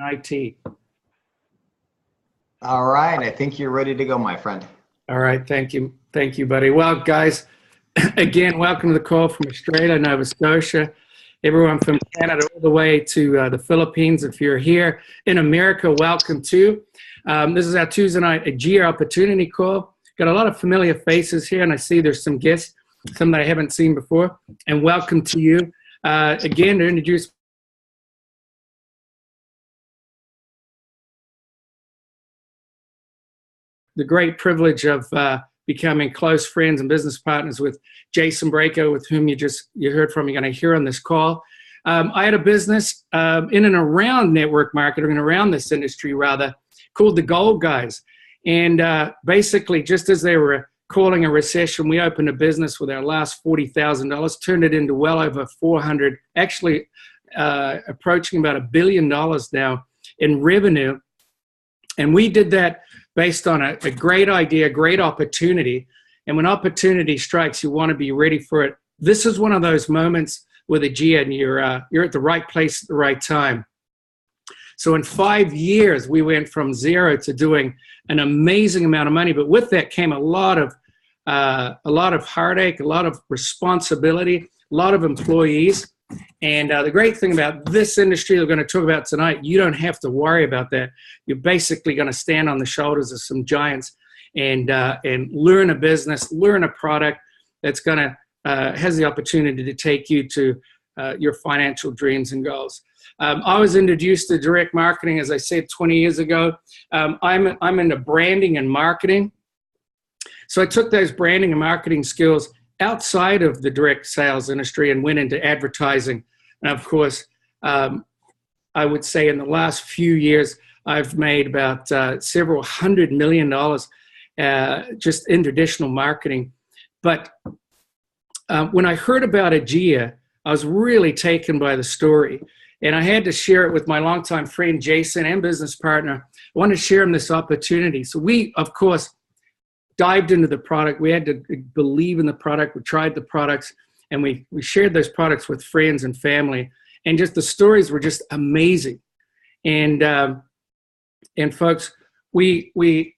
IT. All right, I think you're ready to go, my friend. All right, thank you, buddy. Well, guys, again, welcome to the call from Australia, Nova Scotia, everyone from Canada all the way to the Philippines. If you're here in America, welcome too. This is our Tuesday night Aegea opportunity call. Got a lot of familiar faces here, and I see there's some guests, some that I haven't seen before, and welcome to you. Again, to introduce the great privilege of becoming close friends and business partners with Jason Boreyko, with whom you heard from, you're going to hear on this call. I had a business in and around network marketing and around this industry, rather, called the Gold Guys. And basically, just as they were calling a recession, we opened a business with our last $40,000, turned it into well over 400, actually approaching about $1 billion now in revenue. And we did that based on a great idea, great opportunity. And when opportunity strikes, you want to be ready for it. This is one of those moments with Aegea, and you're at the right place at the right time. So in 5 years, we went from zero to doing an amazing amount of money. But with that came a lot of heartache, a lot of responsibility, a lot of employees. And the great thing about this industry we're going to talk about tonight, you don't have to worry about that. You're basically going to stand on the shoulders of some giants and learn a business, learn a product that's going to has the opportunity to take you to your financial dreams and goals. I was introduced to direct marketing, as I said, 20 years ago. I'm into branding and marketing. So I took those branding and marketing skills outside of the direct sales industry and went into advertising. And of course, I would say in the last few years, I've made about several $100 million just in traditional marketing. But when I heard about Aegea, I was really taken by the story. And I had to share it with my longtime friend, Jason, and business partner. I wanted to share him this opportunity. So we, of course, dived into the product. We had to believe in the product. We tried the products, and we shared those products with friends and family. And just the stories were just amazing. And folks, we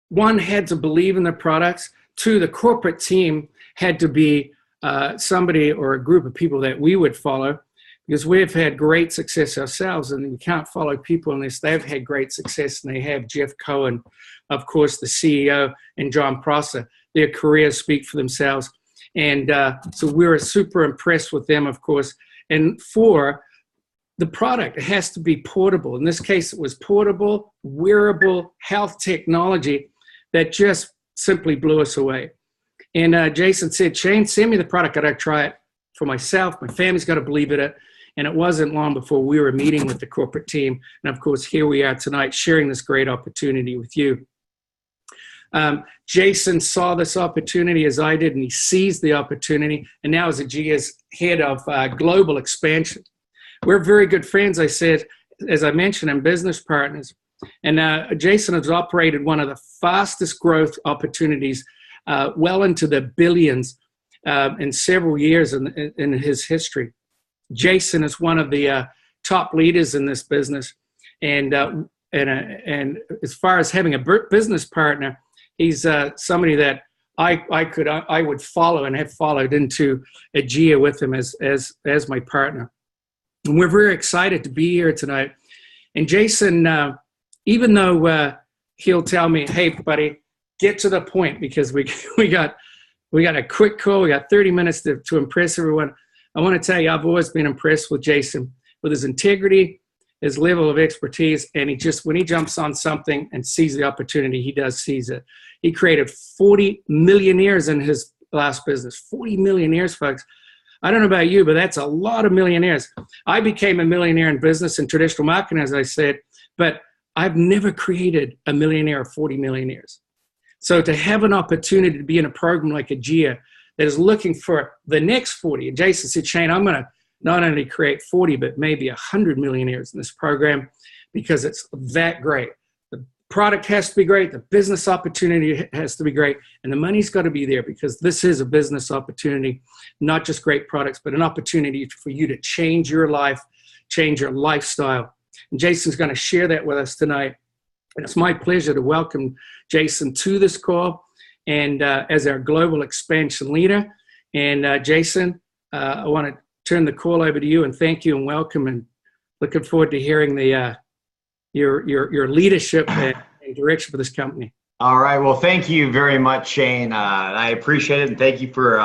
one, had to believe in the products. Two, the corporate team had to be somebody or a group of people that we would follow, because we've had great success ourselves, and we can't follow people unless they've had great success. And they have Jeff Cohen, of course, the CEO, and John Prosser. Their careers speak for themselves. And so we were super impressed with them, of course. And for the product, it has to be portable. In this case, it was portable, wearable health technology that just simply blew us away. And Jason said, Shane, send me the product. I got to try it for myself. My family's got to believe in it. And it wasn't long before we were meeting with the corporate team. And of course, here we are tonight sharing this great opportunity with you. Jason saw this opportunity as I did, and he seized the opportunity. And now is Aegea's head of global expansion. We're very good friends, I said, as I mentioned, and business partners. And Jason has operated one of the fastest growth opportunities well into the billions in several years in his history. Jason is one of the top leaders in this business, and as far as having a business partner, he's somebody that I would follow and have followed into Aegea with him as my partner. And we're very excited to be here tonight. And Jason, even though he'll tell me, "Hey, buddy, get to the point," because we got a quick call, we got 30 minutes to impress everyone. I want to tell you, I've always been impressed with Jason, with his integrity, his level of expertise, and when he jumps on something and sees the opportunity, he does seize it. He created 40 millionaires in his last business. 40 millionaires, folks. I don't know about you, but that's a lot of millionaires. I became a millionaire in business and traditional marketing, as I said, but I've never created a millionaire or 40 millionaires. So to have an opportunity to be in a program like Aegea that is looking for the next 40, and Jason said, Shane, I'm going to not only create 40, but maybe 100 millionaires in this program because it's that great. The product has to be great. The business opportunity has to be great. And the money's got to be there because this is a business opportunity, not just great products, but an opportunity for you to change your life, change your lifestyle, And Jason's going to share that with us tonight. And it's my pleasure to welcome Jason to this call and as our global expansion leader. And Jason, I want to turn the call over to you and thank you and welcome, and looking forward to hearing your leadership and direction for this company. All right. Well, thank you very much, Shane. I appreciate it, and thank you for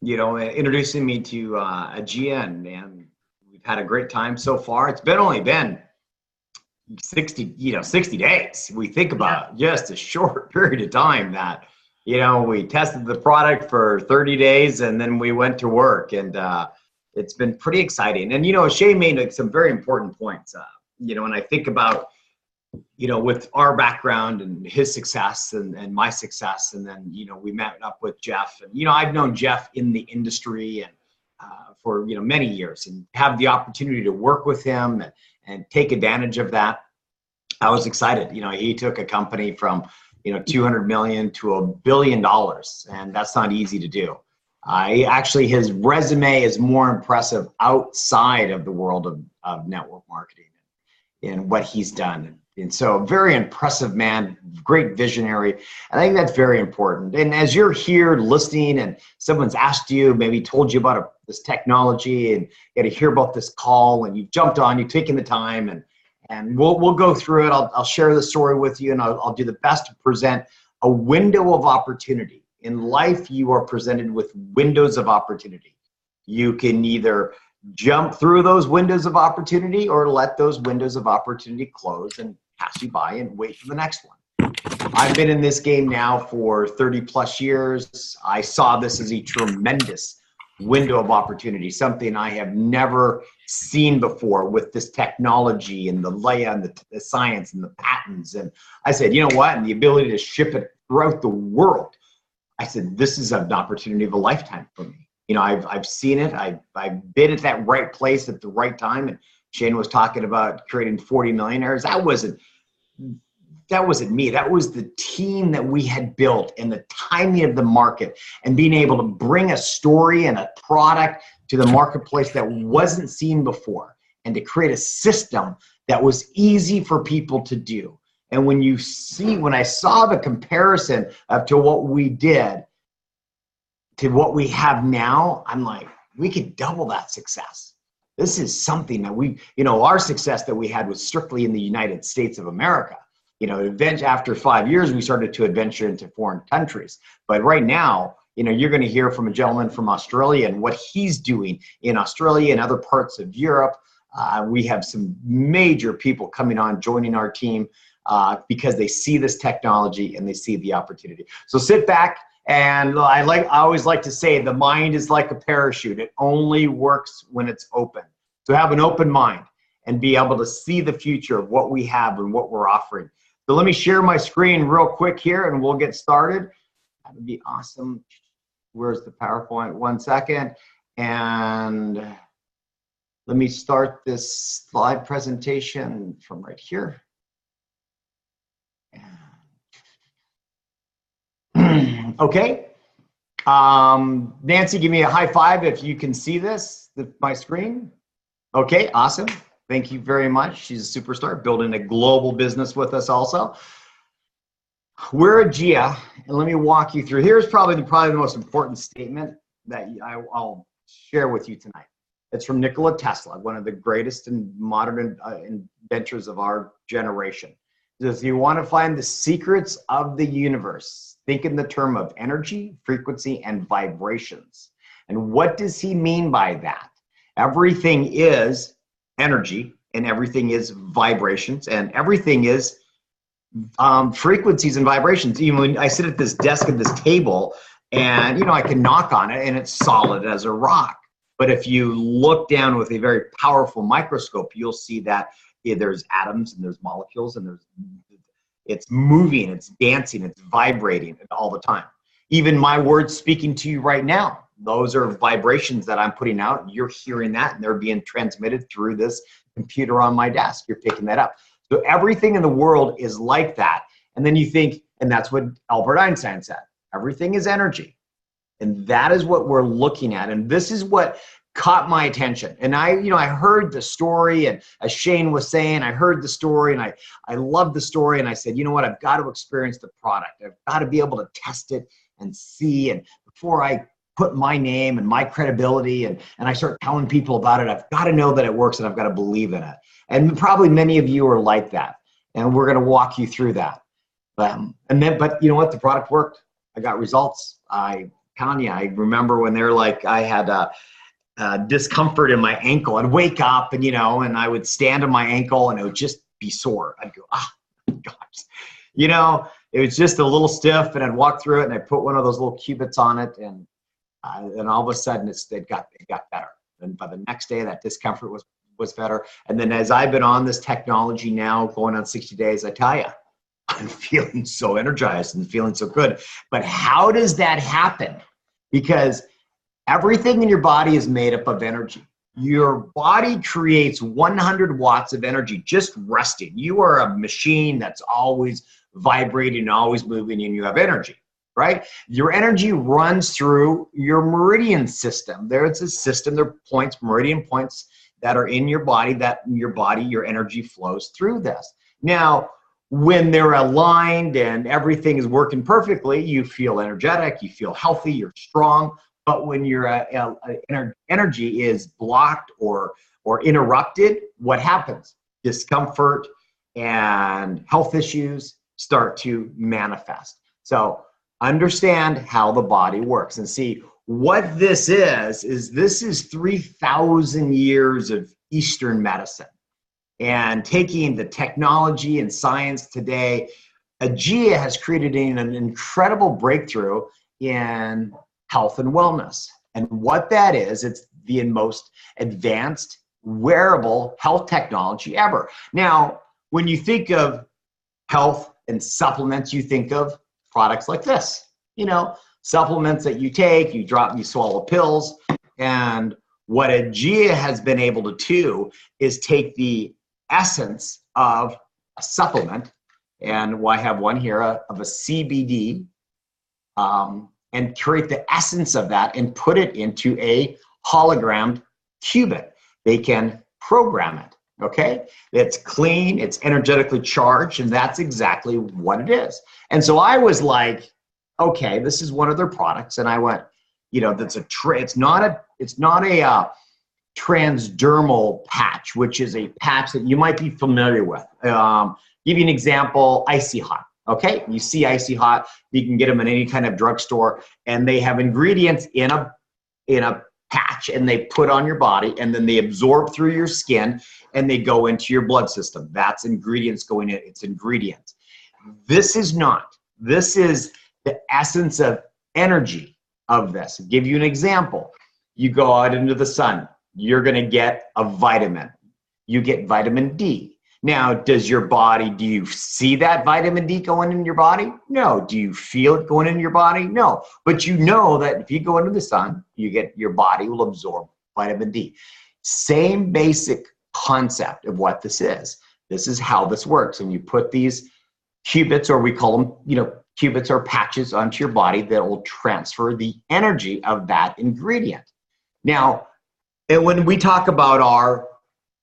introducing me to Aegea, and we've had a great time so far. It's only been 60 days. We think about just a short period of time that, we tested the product for 30 days and then we went to work, and it's been pretty exciting. And, Shane made some very important points. When I think about, with our background and his success and my success, and then, we met up with Jeff, and, I've known Jeff in the industry and for, many years, and have the opportunity to work with him and take advantage of that. I was excited. He took a company from, 200 million to $1 billion, and that's not easy to do. His resume is more impressive outside of the world of network marketing and what he's done. And so, very impressive man, great visionary. I think that's very important. And as you're here listening and someone's asked you, maybe told you about this technology, and you got to hear about this call, and you've jumped on, you've taken the time, and we'll go through it. I'll share the story with you, and I'll do the best to present a window of opportunity. In life, you are presented with windows of opportunity. You can either jump through those windows of opportunity or let those windows of opportunity close and pass you by and wait for the next one. I've been in this game now for 30 plus years. I saw this as a tremendous window of opportunity, something I have never seen before with this technology and the layout and the science and the patents. And I said, you know what? And the ability to ship it throughout the world. I said, this is an opportunity of a lifetime for me. I've seen it. I've been at that right place at the right time. And Shane was talking about creating 40 millionaires. That wasn't me. That was the team that we had built and the timing of the market and being able to bring a story and a product to the marketplace that wasn't seen before, and to create a system that was easy for people to do. And when I saw the comparison to what we did to what we have now, I'm like, we could double that success. This is something that our success that we had was strictly in the United States of America. After 5 years, we started to adventure into foreign countries. But right now, you're going to hear from a gentleman from Australia and what he's doing in Australia and other parts of Europe. We have some major people coming on, joining our team because they see this technology and they see the opportunity. So sit back. And I always like to say, the mind is like a parachute. It only works when it's open. So have an open mind and be able to see the future of what we have and what we're offering. So let me share my screen real quick here and we'll get started. That would be awesome. Where's the PowerPoint? 1 second. And let me start this slide presentation from right here. Okay. Nancy, give me a high five if you can see my screen. Okay, awesome. Thank you very much. She's a superstar, building a global business with us also. We're Aegea, and let me walk you through. Here's probably the most important statement that I'll share with you tonight. It's from Nikola Tesla, one of the greatest and modern inventors of our generation. If you want to find the secrets of the universe, think in the term of energy, frequency, and vibrations. And what does he mean by that? Everything is energy, and everything is vibrations, and everything is frequencies and vibrations. Even when I sit at this desk at this table, and I can knock on it, and it's solid as a rock. But if you look down with a very powerful microscope, you'll see that there's atoms and there's molecules and it's moving, it's dancing, it's vibrating all the time. Even my words speaking to you right now, those are vibrations that I'm putting out. You're hearing that and they're being transmitted through this computer on my desk. You're picking that up. So everything in the world is like that. And then you think, and that's what Albert Einstein said, everything is energy. And that is what we're looking at. And this is what caught my attention. And I heard the story, and as Shane was saying, I heard the story, and I loved the story, and I said, you know what, I've got to experience the product. I've got to be able to test it and see, and before I put my name and my credibility and I start telling people about it, I've got to know that it works, and I've got to believe in it. And probably many of you are like that, and we're going to walk you through that. But you know what, the product worked. I got results. I remember when they're like, I had discomfort in my ankle. I'd wake up and I would stand on my ankle and it would just be sore. I'd go, gosh, it was just a little stiff, and I'd walk through it and I'd put one of those little cubits on it, and all of a sudden it got better. And by the next day, that discomfort was better. And then as I've been on this technology now, going on 60 days, I tell you, I'm feeling so energized and feeling so good. But how does that happen? Because everything in your body is made up of energy. Your body creates 100 watts of energy just resting. You are a machine that's always vibrating, always moving, and you have energy, right? Your energy runs through your meridian system. There's a system, there are points, meridian points that are in your body, your energy flows through this. Now, when they're aligned and everything is working perfectly, you feel energetic, you feel healthy, you're strong. But when your energy is blocked or interrupted, what happens? Discomfort and health issues start to manifest. So understand how the body works and see what this is this is 3,000 years of Eastern medicine. And taking the technology and science today, Aegea has created an incredible breakthrough in health and wellness. And what that is, it's the most advanced wearable health technology ever. Now, when you think of health and supplements, you think of products like this. Supplements that you take, you swallow pills. And what Aegea has been able to do is take the essence of a supplement, and I have one here of a CBD, and create the essence of that and put it into a hologrammed cubit. They can program it, okay? It's clean, it's energetically charged, and that's exactly what it is. And so I was like, okay, this is one of their products, and I went, it's not a transdermal patch, which is a patch that you might be familiar with. Give you an example, Icy Hot. Okay, you see Icy Hot, you can get them in any kind of drugstore, and they have ingredients in a patch, and they put on your body, and then they absorb through your skin, and they go into your blood system. That's ingredients going in. It's ingredients. This is not. This is the essence of energy of this. I'll give you an example. You go out into the sun, you're going to get a vitamin. You get vitamin D. Now, do you see that vitamin D going in your body? No. Do you feel it going in your body? No. But you know that if you go into the sun, your body will absorb vitamin D. Same basic concept of what this is. This is how this works. And you put these cubits, or we call them, cubits or patches onto your body that will transfer the energy of that ingredient. Now, and when we talk about our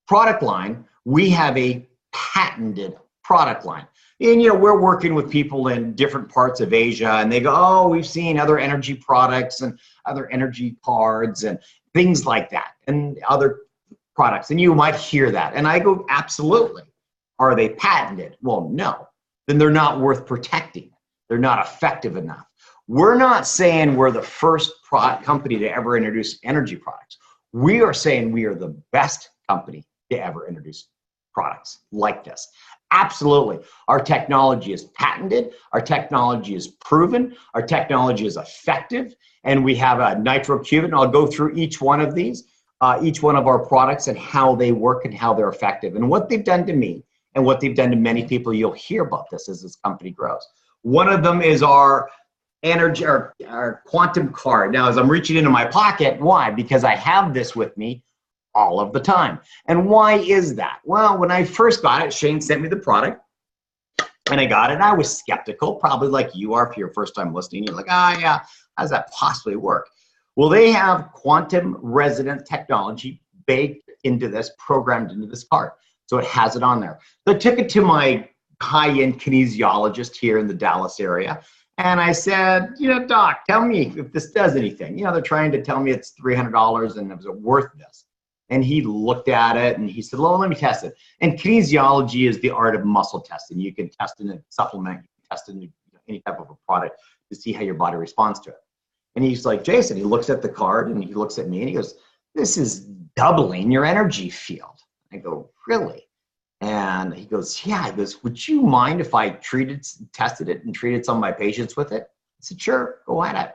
product line, we have a patented product line. And, we're working with people in different parts of Asia, and they go, oh, we've seen other energy products and other energy cards and things like that, and other products. And you might hear that. And I go, absolutely. Are they patented? Well, no. Then they're not worth protecting. They're not effective enough. We're not saying we're the first company to ever introduce energy products. We are saying we are the best company to ever introduce products like this. Absolutely. Our technology is patented. Our technology is proven. Our technology is effective. And we have a nitro cubit. And I'll go through each one of these, each one of our products, and how they work and how they're effective. And what they've done to me and what they've done to many people, you'll hear about this as this company grows. One of them is our energy, our quantum card. Now, as I'm reaching into my pocket, why? Because I have this with me all of the time. And why is that? Well, when I first got it, Shane sent me the product, and I got it, and I was skeptical, probably like you are if you're first time listening. You're like, yeah, how does that possibly work? Well, they have quantum resonant technology baked into this, programmed into this card. So it has it on there. So I took it to my high-end kinesiologist here in the Dallas area. And I said, doc, tell me if this does anything. They're trying to tell me it's $300 and is it worth this? And he looked at it and he said, well, let me test it. And kinesiology is the art of muscle testing. You can test in a supplement, you can test in any type of a product to see how your body responds to it. And he's like, Jason, he looks at the card and he looks at me and he goes, this is doubling your energy field. I go, really? And he goes, yeah. He goes, would you mind if I tested it and treated some of my patients with it? I said, sure, go ahead.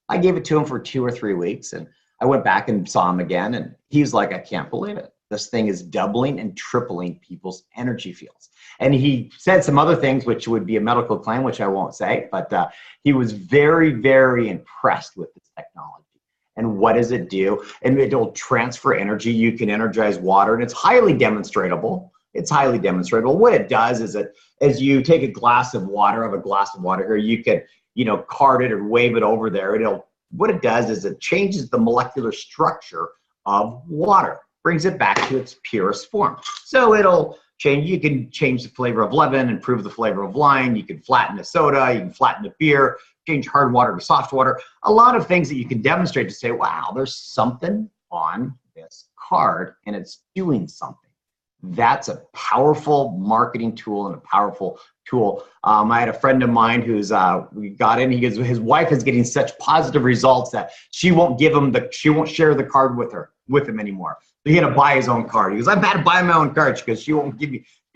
I gave it to him for 2 or 3 weeks and I went back and saw him again and he's like, I can't believe it. This thing is doubling and tripling people's energy fields. And he said some other things, which would be a medical claim, which I won't say, but he was very, very impressed with this technology. And what does it do? And it'll transfer energy. You can energize water and it's highly demonstratable. It's highly demonstrable. What it does is that as you take a glass of water, here, you can, cart it or wave it over there. What it does is it changes the molecular structure of water, brings it back to its purest form. So it'll change, you can change the flavor of lemon, improve the flavor of lime, you can flatten a soda, you can flatten a beer, change hard water to soft water. A lot of things that you can demonstrate to say, wow, there's something on this card and it's doing something. That's a powerful marketing tool and a powerful tool. I had a friend of mine who's we got in. He goes, his wife is getting such positive results that she won't share the card with him anymore. So he had to buy his own card. He goes, I've had to buy my own card because she won't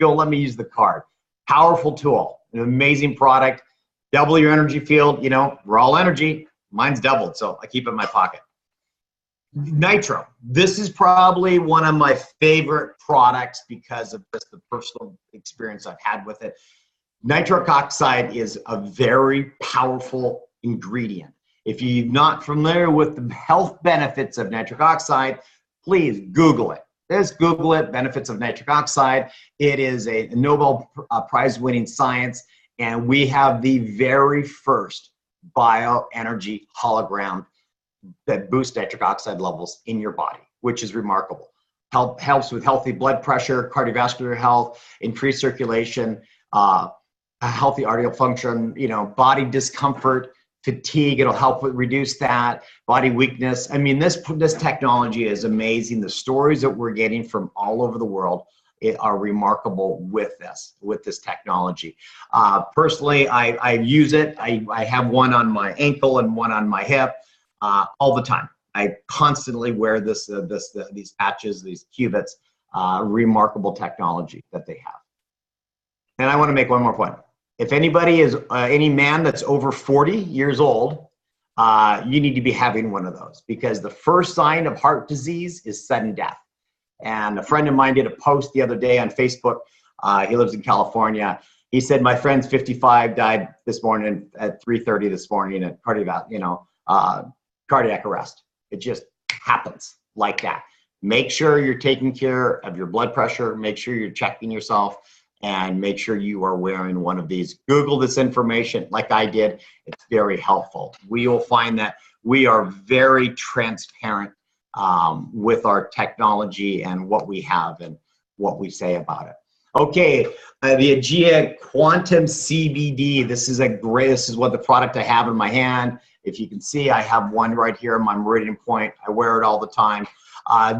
let me use the card. Powerful tool, an amazing product. Double your energy field. We're all energy. Mine's doubled, so I keep it in my pocket. Nitro. This is probably one of my favorite products because of just the personal experience I've had with it. Nitric oxide is a very powerful ingredient. If you're not familiar with the health benefits of nitric oxide, please Google it. Just Google it, benefits of nitric oxide. It is a Nobel Prize winning science, and we have the very first bioenergy hologram that boosts nitric oxide levels in your body, which is remarkable. Helps with healthy blood pressure, cardiovascular health, increased circulation, healthy arterial function, body discomfort, fatigue. It'll help with reduce that, body weakness. I mean, this technology is amazing. The stories that we're getting from all over the world are remarkable with this technology. Personally, I use it. I have one on my ankle and one on my hip. All the time. I constantly wear these patches, these cuvets, remarkable technology that they have. And I want to make one more point. If anybody is, any man that's over 40 years old, you need to be having one of those because the first sign of heart disease is sudden death. And a friend of mine did a post the other day on Facebook. He lives in California. He said, my friend's 55, died this morning at 3:30 this morning at cardiac arrest. It just happens like that. Make sure you're taking care of your blood pressure. Make sure you're checking yourself and make sure you are wearing one of these. Google this information like I did. It's very helpful. We will find that we are very transparent with our technology and what we have and what we say about it. Okay, the Aegea Quantum CBD. This is what the product I have in my hand. If you can see, I have one right here on my meridian point. I wear it all the time.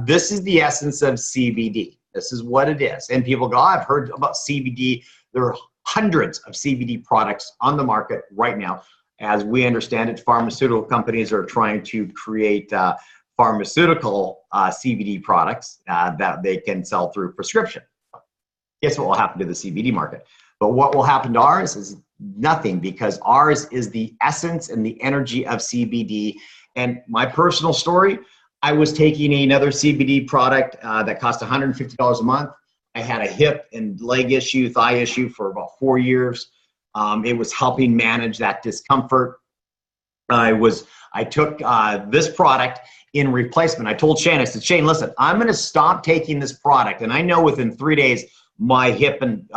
This is the essence of CBD. This is what it is. And people go, oh, I've heard about CBD. There are hundreds of CBD products on the market right now. As we understand it, pharmaceutical companies are trying to create pharmaceutical CBD products that they can sell through prescription. Guess what will happen to the CBD market? But what will happen to ours is nothing, because ours is the essence and the energy of CBD. And my personal story, I was taking another CBD product that cost $150 a month. I had a hip and leg issue, thigh issue for about 4 years. It was helping manage that discomfort. I took this product in replacement. I told Shane, I said, Shane, listen, I'm going to stop taking this product. And I know within 3 days, my hip and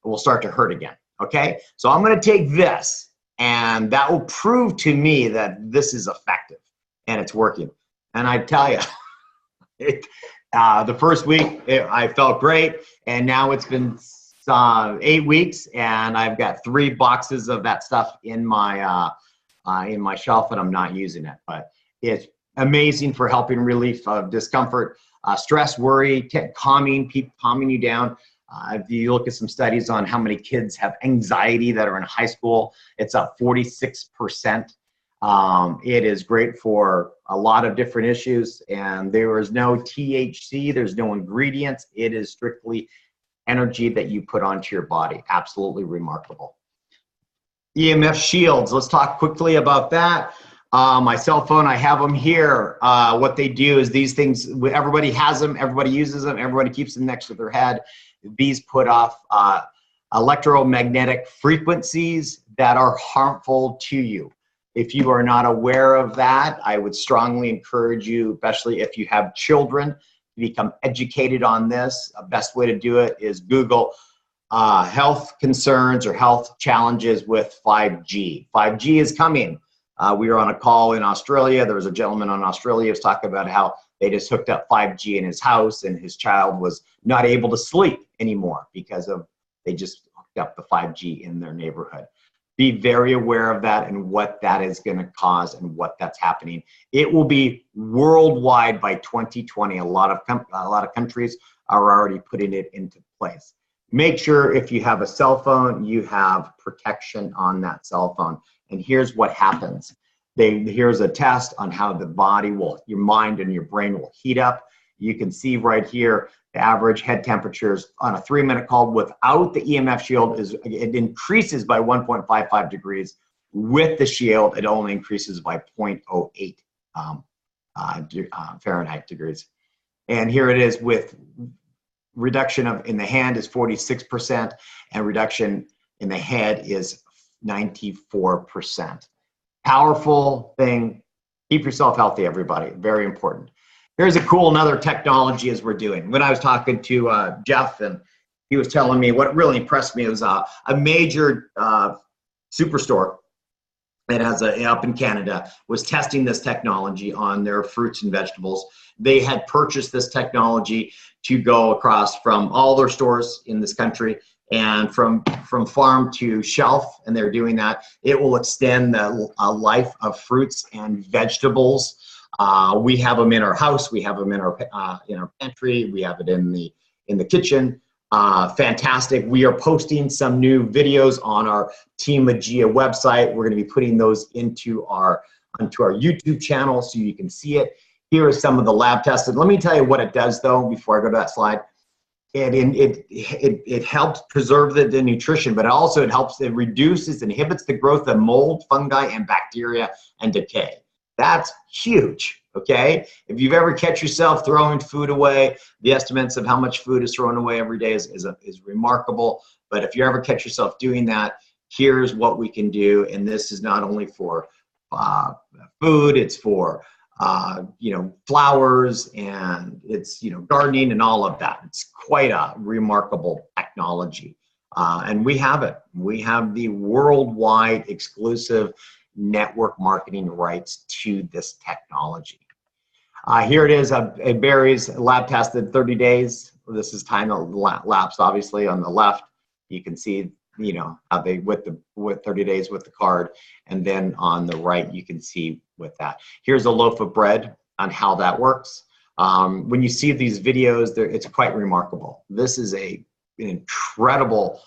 will start to hurt again. Okay. So I'm going to take this, and that will prove to me that this is effective. and it's working. And I tell you, the first week I felt great, and now it's been 8 weeks, and I've got 3 boxes of that stuff in my shelf, and I'm not using it. But it's amazing for helping relief of discomfort, stress, worry, calming you down. If you look at some studies on how many kids have anxiety that are in high school, it's up 46%. It is great for a lot of different issues, and there is no THC, there's no ingredients. It is strictly energy that you put onto your body. Absolutely remarkable. EMF shields, let's talk quickly about that. My cell phone, I have them here. What they do is these things, everybody has them, everybody uses them, everybody keeps them next to their head. These put off electromagnetic frequencies that are harmful to you. If you are not aware of that, I would strongly encourage you, especially if you have children, to become educated on this. The best way to do it is Google health concerns or health challenges with 5G. 5G is coming. We were on a call in Australia. There was a gentleman in Australia who was talking about how they just hooked up 5G in his house, and his child was not able to sleep anymore because they just hooked up the 5G in their neighborhood. Be very aware of that and what that is going to cause and what that's happening. It will be worldwide by 2020. A lot of countries are already putting it into place. Make sure if you have a cell phone, you have protection on that cell phone. And here's what happens. Here's a test on how the body your mind and your brain will heat up. You can see right here, the average head temperatures on a 3-minute call without the EMF shield it increases by 1.55 degrees. With the shield, it only increases by 0.08 Fahrenheit degrees. And here it is with reduction in the hand is 46%, and reduction in the head is 94%. Powerful thing. Keep yourself healthy, everybody. Very important. Here's another technology as we're doing. When I was talking to Jeff, and he was telling me what really impressed me was a major superstore that has up in Canada was testing this technology on their fruits and vegetables. They had purchased this technology to go across from all their stores in this country and from farm to shelf, and they're doing that. It will extend the life of fruits and vegetables. We have them in our house. We have them in our pantry. We have it in the kitchen. Fantastic. We are posting some new videos on our Team Aegea website. We're going to be putting those onto our YouTube channel so you can see it. Here are some of the lab tested. Let me tell you what it does, though, before I go to that slide. It helps preserve the nutrition, but also it inhibits the growth of mold, fungi, and bacteria and decay. That's huge, okay? If you've ever catch yourself throwing food away, the estimates of how much food is thrown away every day is remarkable. But if you ever catch yourself doing that, here's what we can do. And this is not only for food, it's for flowers, and it's gardening and all of that. It's quite a remarkable technology, and we have it. We have the worldwide exclusive network marketing rights to this technology. Here it is, a berries lab tested 30 days. This is time lapse, obviously. On the left, you can see how they with 30 days with the card, and then on the right you can see with that. Here's a loaf of bread on how that works. When you see these videos, it's quite remarkable. This is an incredible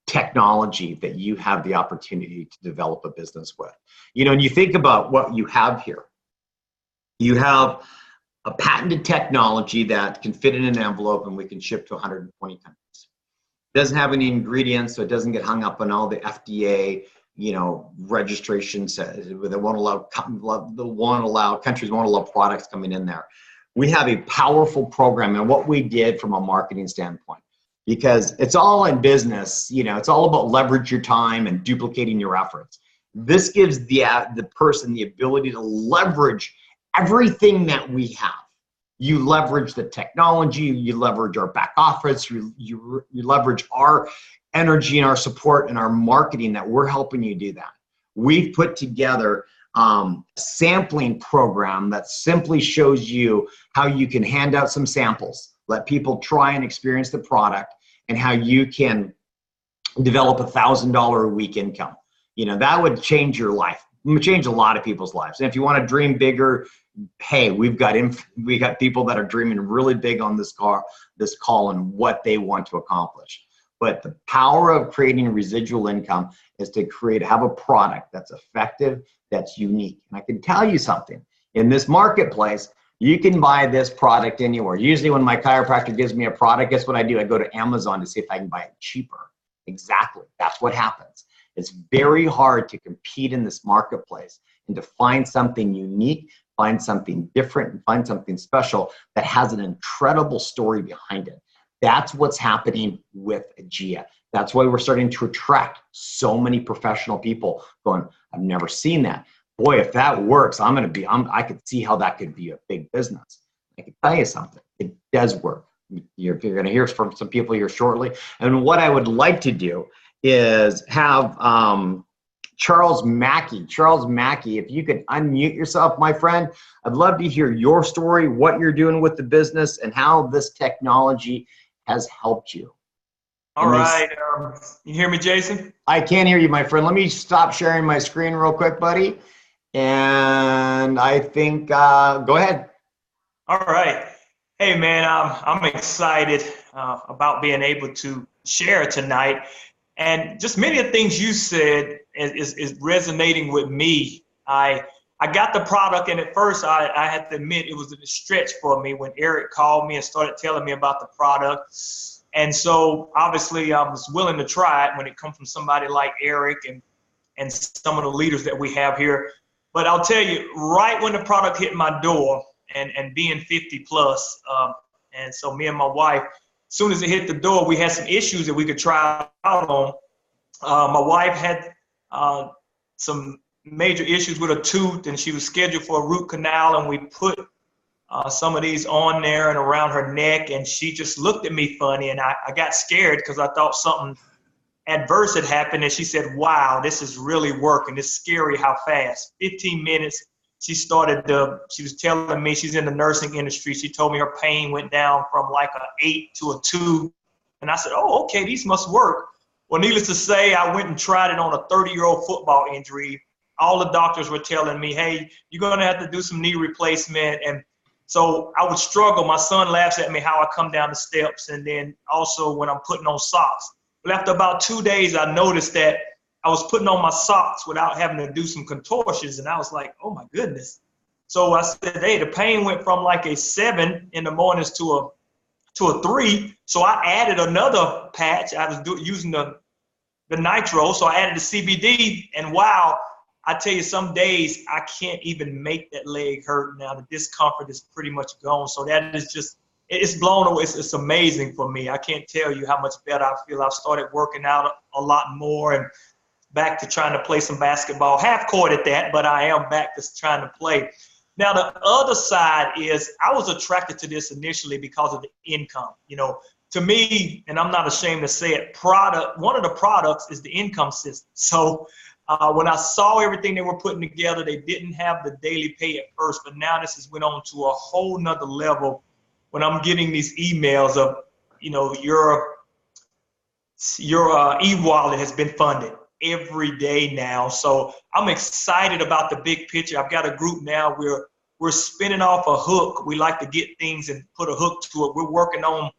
technology that you have the opportunity to develop a business with. And you think about what you have here. You have a patented technology that can fit in an envelope, and we can ship to 120 countries. It doesn't have any ingredients, so it doesn't get hung up on all the FDA, registrations. They won't allow countries won't allow products coming in there. We have a powerful program, and what we did from a marketing standpoint, because it's all in business, it's all about leverage your time and duplicating your efforts. This gives the person the ability to leverage everything that we have. You leverage the technology, you leverage our back office, you leverage our energy and our support and our marketing that we're helping you do that. We've put together sampling program that simply shows you how you can hand out some samples, let people try and experience the product, and how you can develop $1,000 a week income. You know, that would change your life. It would change a lot of people's lives. And if you want to dream bigger, hey, we got people that are dreaming really big on this call and what they want to accomplish. But the power of creating residual income is to have a product that's effective, that's unique. And I can tell you something, in this marketplace, you can buy this product anywhere. Usually when my chiropractor gives me a product, guess what I do? I go to Amazon to see if I can buy it cheaper. Exactly, that's what happens. It's very hard to compete in this marketplace and to find something unique, find something different, and find something special that has an incredible story behind it. That's what's happening with Aegea. That's why we're starting to attract so many professional people going, I've never seen that. Boy, if that works, I could see how that could be a big business. I can tell you something, it does work. You're going to hear from some people here shortly. And what I would like to do is have Charles Mackey. Charles Mackey, if you could unmute yourself, my friend, I'd love to hear your story, what you're doing with the business, and how this technology has helped you. All right. You hear me, Jason? I can hear you, my friend. Let me stop sharing my screen real quick, buddy. And I think, go ahead. All right. Hey, man, I'm excited about being able to share tonight. And just many of the things you said is resonating with me. I got the product, and at first I had to admit it was a stretch for me when Eric called me and started telling me about the product. And so obviously I was willing to try it when it comes from somebody like Eric and some of the leaders that we have here. But I'll tell you, right when the product hit my door, and being 50 plus, and so me and my wife, as soon as it hit the door, we had some issues that we could try out on. My wife had some major issues with her tooth, and she was scheduled for a root canal, and we put some of these on there and around her neck, and she just looked at me funny, and I got scared because I thought something adverse had happened, and she said, wow, this is really working. It's scary how fast. 15 minutes, she was telling me she's in the nursing industry. She told me her pain went down from like an 8 to a 2. And I said, oh, okay, these must work. Well, needless to say, I went and tried it on a 30-year-old football injury. All the doctors were telling me, hey, you're going to have to do some knee replacement. And so I would struggle. My son laughs at me how I come down the steps, and then also when I'm putting on socks. But after about 2 days, I noticed that I was putting on my socks without having to do some contortions, and I was like, oh my goodness. So I said, hey, the pain went from like a 7 in the mornings to a 3. So I added another patch. I was using the nitro, so I added the CBD, and wow, I tell you, some days I can't even make that leg hurt now. The discomfort is pretty much gone. So that is just, it's blown away. It's amazing for me. I can't tell you how much better I feel. I've started working out a lot more and back to trying to play some basketball, half court at that, but I am back to trying to play. Now, the other side is I was attracted to this initially because of the income. You know, to me, and I'm not ashamed to say it, one of the products is the income system. So when I saw everything they were putting together, they didn't have the daily pay at first, but now this has went on to a whole nother level when I'm getting these emails of, you know, your e-wallet has been funded every day now. So I'm excited about the big picture. I've got a group now where we're spinning off a hook. We like to get things and put a hook to it. We're working on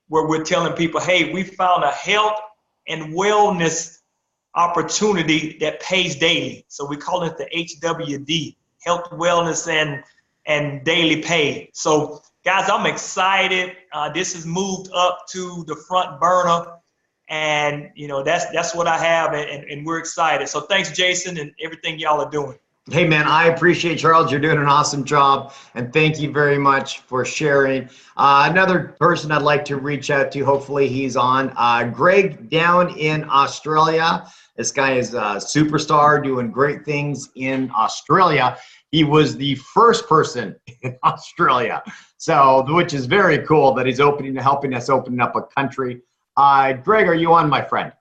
where we're telling people, hey, we found a health and wellness opportunity that pays daily. So we call it the HWD, health, wellness, and daily pay. So guys, I'm excited. This has moved up to the front burner. And, you know, that's what I have, and we're excited. So thanks, Jason, and everything y'all are doing. Hey, man, I appreciate, Charles. You're doing an awesome job, and thank you very much for sharing. Another person I'd like to reach out to, hopefully he's on, Greg down in Australia. This guy is a superstar doing great things in Australia. He was the first person in Australia, so which is very cool that he's helping us open up a country. Greg, are you on, my friend?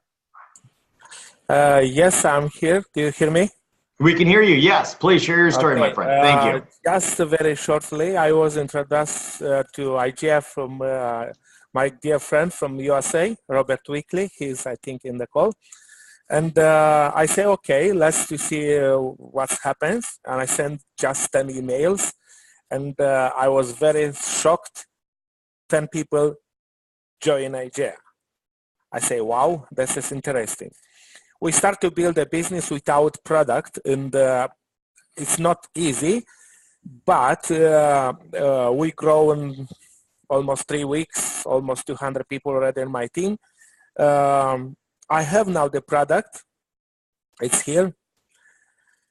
Yes, I'm here. Do you hear me? We can hear you. Yes, please share your story, my friend. Thank you. Just very shortly, I was introduced to Aegea from my dear friend from USA, Robert Weekly. He's, I think, in the call. And I say, okay, let's see what happens. And I sent just 10 emails. And I was very shocked. 10 people join Aegea. I say, wow, this is interesting. We start to build a business without product, and it's not easy, but we grow in almost 3 weeks, almost 200 people already in my team. I have now the product. It's here.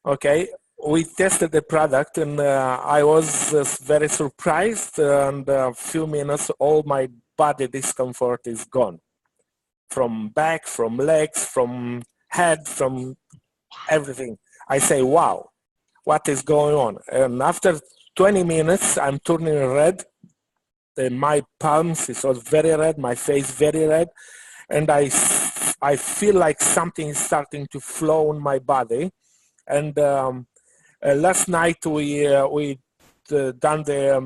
Okay. We tested the product, and I was very surprised. And a few minutes, all my body discomfort is gone. From back, from legs, from head, from everything. I say, wow, what is going on? And after 20 minutes, I'm turning red. My palms is all very red, my face very red. And I feel like something is starting to flow in my body. And last night we done the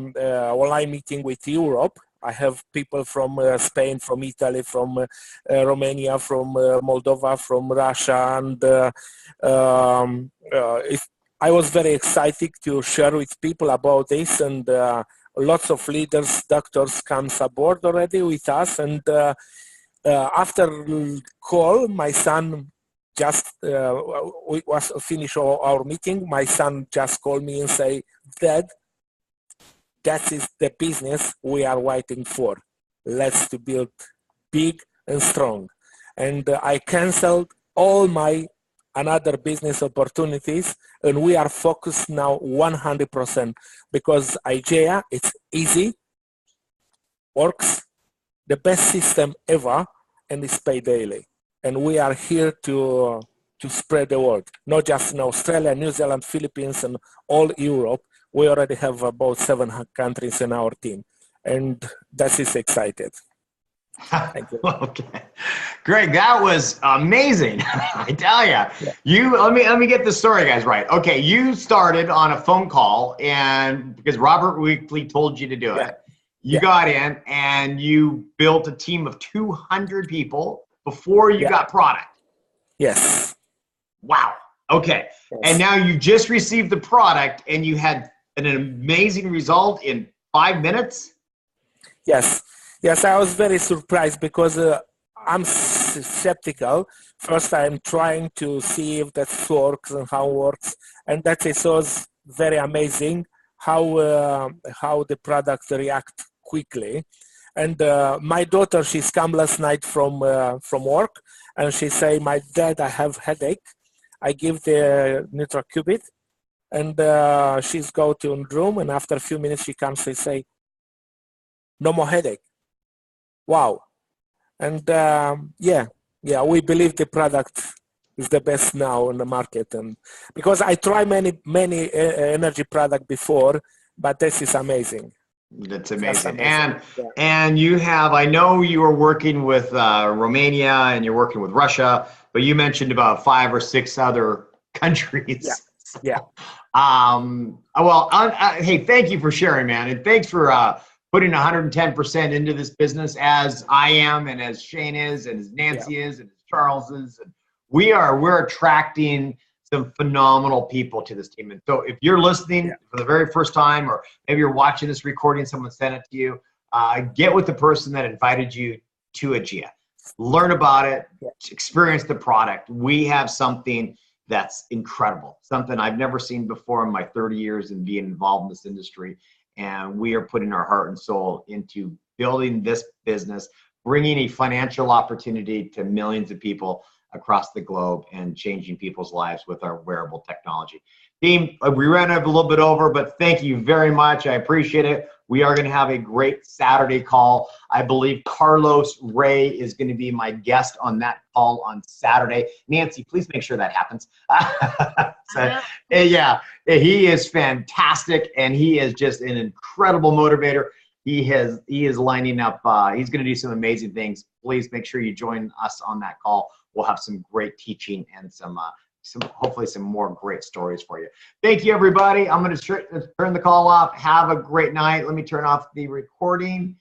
online meeting with Europe. I have people from Spain, from Italy, from Romania, from Moldova, from Russia, and I was very excited to share with people about this, and lots of leaders, doctors comes aboard already with us, and after call, my son just we was finish our meeting. My son just called me and say, "Dad, that is the business we are waiting for. Let's to build big and strong." And I canceled all my another business opportunities, and we are focused now 100% because Aegea, it's easy, works, the best system ever, and it's paid daily. And we are here to spread the word, not just in Australia, New Zealand, Philippines, and all Europe. We already have about 7 countries in our team, and that is excited. Thank you. Okay, Greg, that was amazing. I tell you, yeah. Let me get the story, guys, right. Okay, you started on a phone call, and because Robert Weekly told you to do it, you got in and you built a team of 200 people before you got product. Yes. Wow. Okay. Yes. And now you just received the product, and you had an amazing result in 5 minutes? Yes. Yes, I was very surprised because I'm skeptical. First, I'm trying to see if that works and how it works. And that is was very amazing how the product react quickly. And my daughter, she's come last night from work, and she say, "My dad, I have headache." I give the NITRIC, and she's go to a room, and after a few minutes she comes and say, "No more headache." Wow. And we believe the product is the best now in the market, and because I tried many energy product before, but this is amazing. That's amazing. And you have, I know you are working with Romania and you're working with Russia, but you mentioned about 5 or 6 other countries. Yeah. Hey, thank you for sharing, man. And thanks for putting 110% into this business, as I am, and as Shane is, and as Nancy is, and as Charles is. And we're attracting some phenomenal people to this team. And so if you're listening for the very first time, or maybe you're watching this recording, someone sent it to you, get with the person that invited you to Aegea. Learn about it, experience the product. We have something that's incredible, something I've never seen before in my 30 years in being involved in this industry. And we are putting our heart and soul into building this business, bringing a financial opportunity to millions of people across the globe, and changing people's lives with our wearable technology. Team, we ran a little bit over, but thank you very much. I appreciate it. We are going to have a great Saturday call. I believe Carlos Ray is going to be my guest on that call on Saturday. Nancy, please make sure that happens. He is fantastic, and he is just an incredible motivator. He is lining up. He's going to do some amazing things. Please make sure you join us on that call. We'll have some great teaching and some hopefully some more great stories for you. Thank you, everybody. I'm going to turn the call off. Have a great night. Let me turn off the recording.